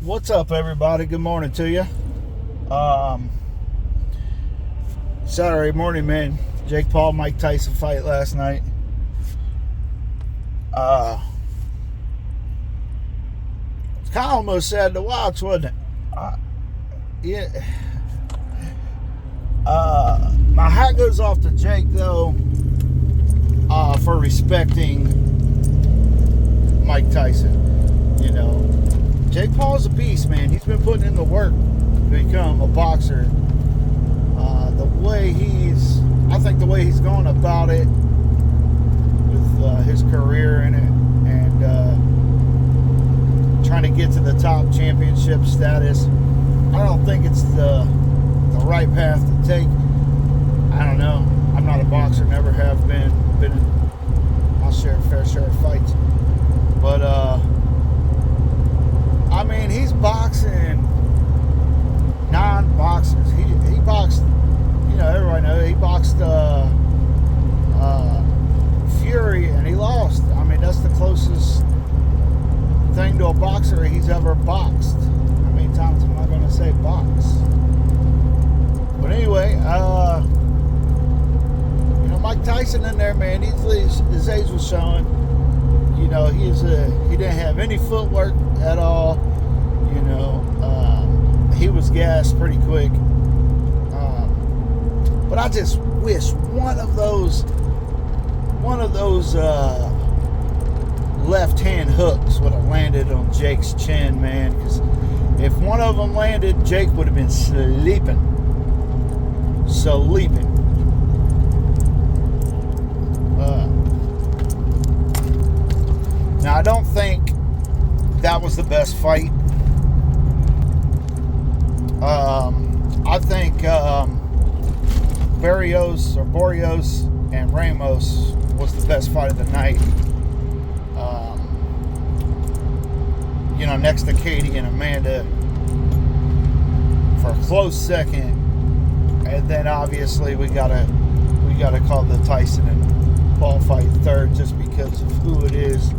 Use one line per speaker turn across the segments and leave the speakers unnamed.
What's up, everybody? Good morning to you. Saturday morning, man. Jake Paul, Mike Tyson fight last night. It's kind of almost sad to watch, wasn't it? Yeah. My hat goes off to Jake, though, for respecting Mike Tyson. You know, Jake Paul's a beast, man. He's been putting in the work to become a boxer. I think the way he's going about it with his career in it and trying to get to the top championship status, I don't think it's the right path to take. I don't know. I'm not a boxer, never have been in my fair share of fights. But, I mean, he's boxing non-boxers. He boxed, you know, everybody knows, he boxed Fury, and he lost. I mean, that's the closest thing to a boxer he's ever boxed. How many times am I going to say box? But anyway, you know, Mike Tyson in there, man, his age was showing. You know, he didn't have any footwork at all. You know, he was gassed pretty quick. But I just wish one of those left-hand hooks would have landed on Jake's chin, man. Because if one of them landed, Jake would have been sleeping. Now, I don't think that was the best fight. I think Barrios and Ramos was the best fight of the night. You know, next to Katie and Amanda for a close second, and then obviously we gotta call the Tyson and Paul fight third, just because of who it is.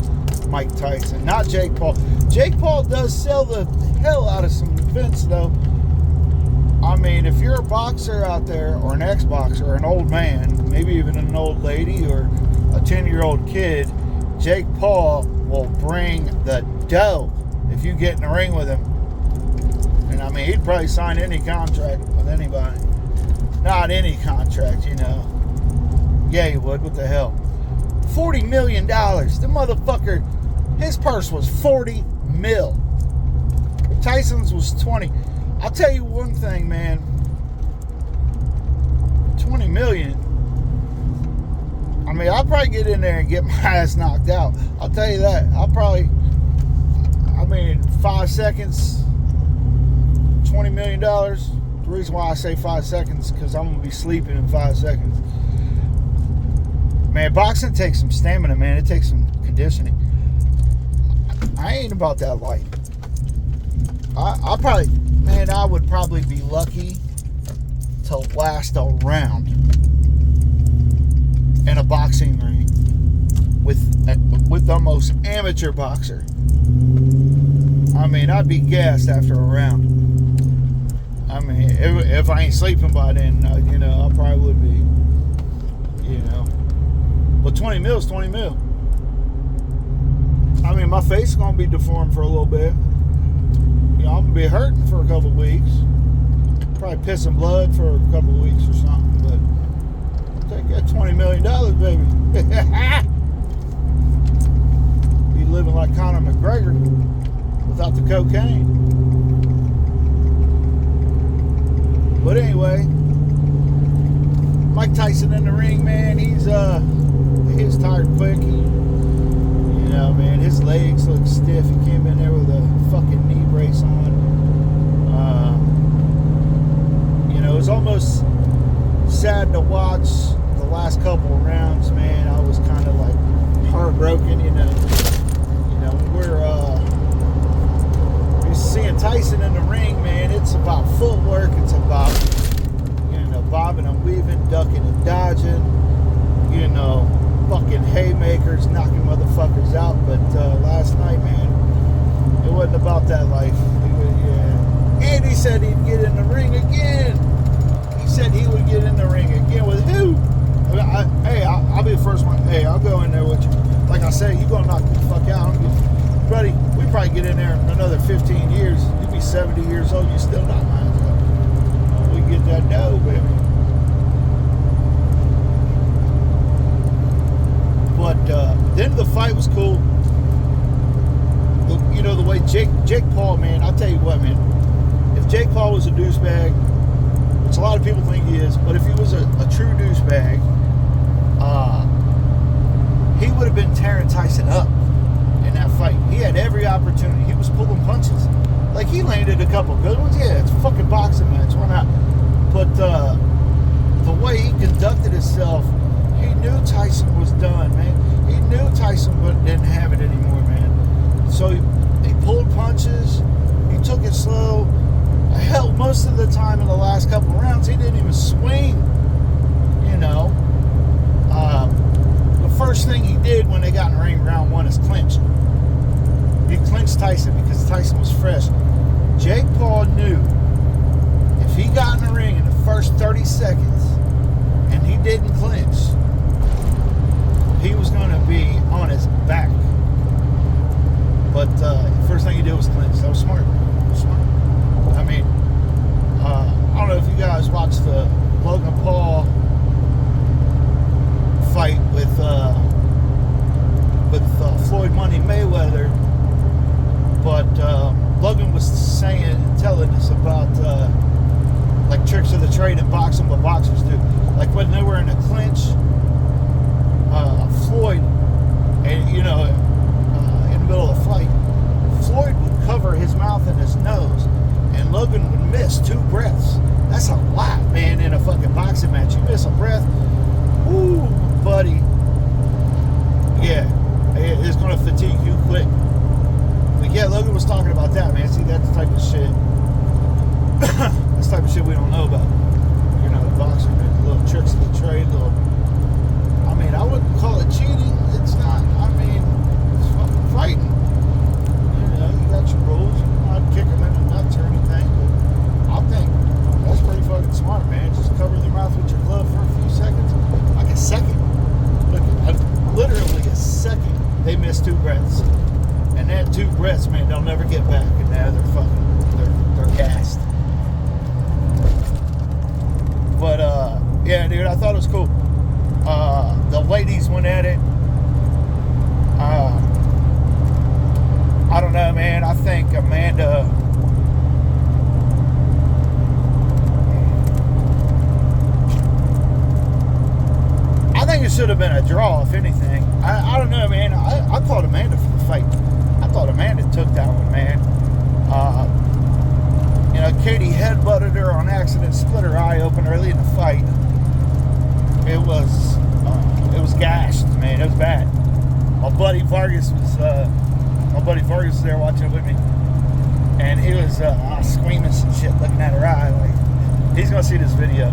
Mike Tyson, not Jake Paul. Jake Paul does sell the hell out of some events, though. I mean, if you're a boxer out there, or an ex-boxer, or an old man, maybe even an old lady, or a 10-year-old kid, Jake Paul will bring the dough if you get in the ring with him. And I mean, he'd probably sign any contract with anybody. Not any contract, you know. Yeah, he would. What the hell? $40 million. The motherfucker, his purse was 40 mil. Tyson's was 20. I'll tell you one thing, man. 20 million. I mean, I'll probably get in there and get my ass knocked out. I'll tell you that. 5 seconds, $20 million. The reason why I say 5 seconds, because I'm going to be sleeping in 5 seconds. Man, boxing takes some stamina, man. It takes some conditioning. I ain't about that life. I would probably be lucky to last a round in a boxing ring with the most amateur boxer. I mean, I'd be gassed after a round. I mean, if I ain't sleeping by then, you know, I probably would be. You know. But 20 mil is 20 mil. I mean, my face is going to be deformed for a little bit. You know, I'm going to be hurting for a couple of weeks. Probably pissing blood for a couple of weeks or something. But I'll take that $20 million, baby. Be living like Conor McGregor without the cocaine. But anyway, Mike Tyson in the ring, man. He's tired quick. You know, man, his legs look stiff. He came in there with a fucking knee brace on. You know, it was almost sad to watch the last couple of rounds, man. I was kind of like heartbroken, you know. You know, we're seeing Tyson in the ring, man. It's about footwork. It's about, you know, bobbing and weaving, ducking and dodging. You know, fucking haymakers, knocking motherfuckers out. But last night, man, it wasn't about that life. And he said he'd get in the ring again. He said he would get in the ring again with who? I'll be the first one. Hey, I'll go in there with you. Like I said, you gonna knock me the fuck out. Buddy, we probably get in there in another 15 years. You'll be 70 years old. You still not mine. We get that dough, baby. But then the fight was cool. You know, the way Jake Paul, man, I'll tell you what, man. If Jake Paul was a douchebag, which a lot of people think he is, but if he was a true douchebag, he would have been tearing Tyson up in that fight. He had every opportunity. He was pulling punches. Like, he landed a couple good ones. Yeah, it's a fucking boxing match. Why not? But the way he conducted himself, he knew Tyson was done, man. He knew Tyson didn't have it anymore, man. So he pulled punches. He took it slow. Hell, most of the time in the last couple of rounds, he didn't even swing. You know. The first thing he did when they got in the ring round one is clinch. He clinched Tyson because Tyson was fresh. Jake Paul knew if he got in the ring in the first 30 seconds and he didn't clinch, he was going to be on his back. But first thing he did was clinch. That was smart. I mean, I don't know if you guys watched the Logan Paul fight with Floyd Money Mayweather, but Logan was telling us about like tricks of the trade in boxing, what boxers do. Like when they were in a clinch, Floyd, and in the middle of the fight, Floyd would cover his mouth and his nose, and Logan would miss 2 breaths. That's a lot, man, in a fucking boxing match. You miss a breath, ooh, buddy. Yeah, it's going to fatigue you quick. But yeah, Logan was talking about that, man. See, that's the type of shit. That's the type of shit we don't know about. You're not a boxer, man. Little tricks of the trade, I mean, I wouldn't call it cheating. It's not. I mean, it's fucking fighting. You got your rules. You're not kicking them in the nuts or anything. But I think that's pretty fucking smart, man. Just cover their mouth with your glove for a few seconds. Like a second. Look, literally a second. They missed 2 breaths. And that 2 breaths, man, they'll never get back. And now they're gassed. But, yeah, dude, I thought it was cool. The ladies went at it. I don't know, man. I think Amanda... I think it should have been a draw, if anything. I don't know, man. I called Amanda for the fight. I thought Amanda took that one, man. Katie headbutted her on accident, split her eye open early in the fight. It was gashed, man. It was bad. My buddy Vargas was there watching it with me, and he was screaming some shit, looking at her eye. Like, he's gonna see this video.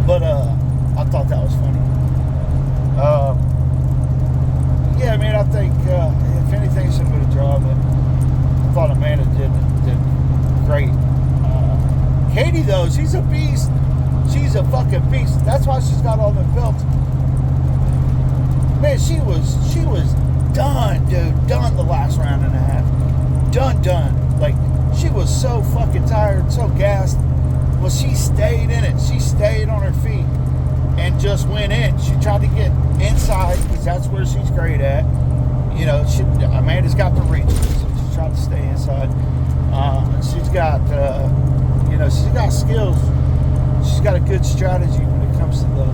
But I thought that was funny. Yeah, man. I think if anything, it should have been a draw, but I thought Amanda did great. Katie, though, she's a beast. She's a fucking beast. That's why she's got all the belts. Man, she was done, dude. Done the last round and a half. Done. Like, she was so fucking tired, so gassed. Well, she stayed in it. She stayed on her feet and just went in. She tried to get inside because that's where she's great at. Amanda's got the reach. So she tried to stay inside. She's got skills. She's got a good strategy when it comes to the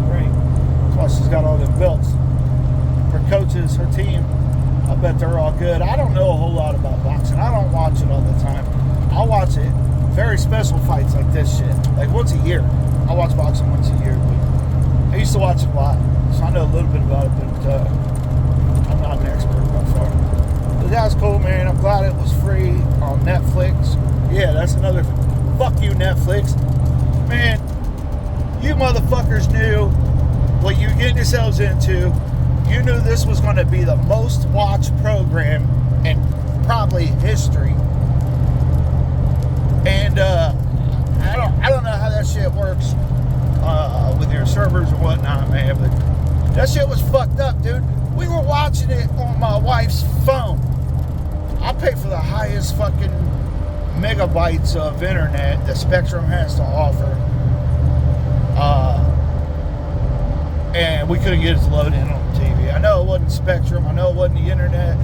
ring. That's why she's got all them belts. Her coaches, her team, I bet they're all good. I don't know a whole lot about boxing. I don't watch it all the time. I watch it very special fights like this shit. Like once a year. I watch boxing once a year. But I used to watch it a lot, so I know a little bit about it, but I'm not an expert by far. But that was cool, man. I'm glad it was free on Netflix. Yeah, that's another fuck you, Netflix. Man, you motherfuckers knew what you were getting yourselves into. You knew this was going to be the most watched program in probably history. it works with your servers and whatnot, man. But that shit was fucked up, dude. We were watching it on my wife's phone. I pay for the highest fucking megabytes of internet that Spectrum has to offer. And we couldn't get it to load in on the TV. I know it wasn't Spectrum. I know it wasn't the internet.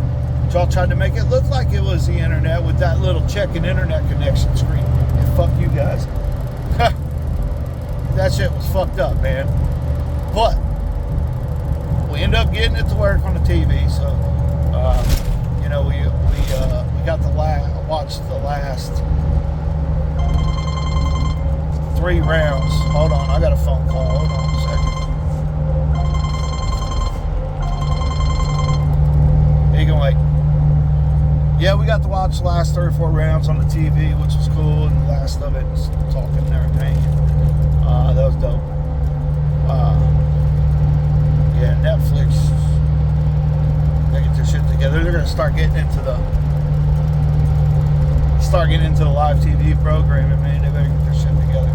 Y'all tried to make it look like it was the internet with that little checking internet connection screen. And fuck you guys. That shit was fucked up, man. But we ended up getting it to work on the TV, so you know, we got watched the last 3 rounds. Hold on, I got a phone call. Hold on a second. You can wait. Yeah, we got to watch the last 3 or 4 rounds on the TV, which was cool, and the last of it was talking and everything. That was dope. Yeah, Netflix, they get their shit together. They're gonna start getting into the live TV programming, man. They better get their shit together.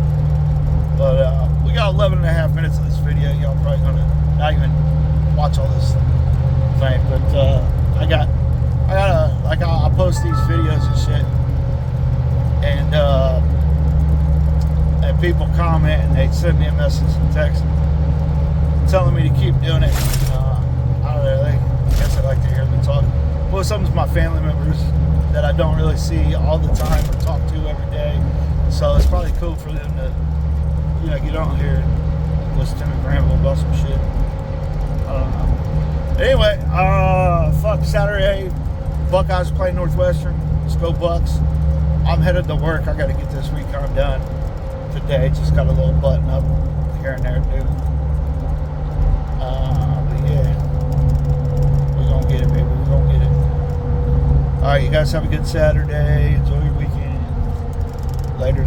But we got 11.5 minutes of this video. Y'all probably gonna not even watch all this thing, but I'll post these videos and shit, and people comment and they send me a message and text telling me to keep doing it. I don't know, I guess they like to hear me talk. Well, some of my family members that I don't really see all the time or talk to every day, so it's probably cool for them to, you know, get on here and listen to me ramble about some shit. Anyway, fuck Saturday, Buckeyes play Northwestern. Let's go Bucks. I'm headed to work. I got to get this recon done today. Just got a little button up here and there, dude. But yeah, we're gonna get it, baby. We're gonna get it. All right, you guys have a good Saturday. Enjoy your weekend. Later.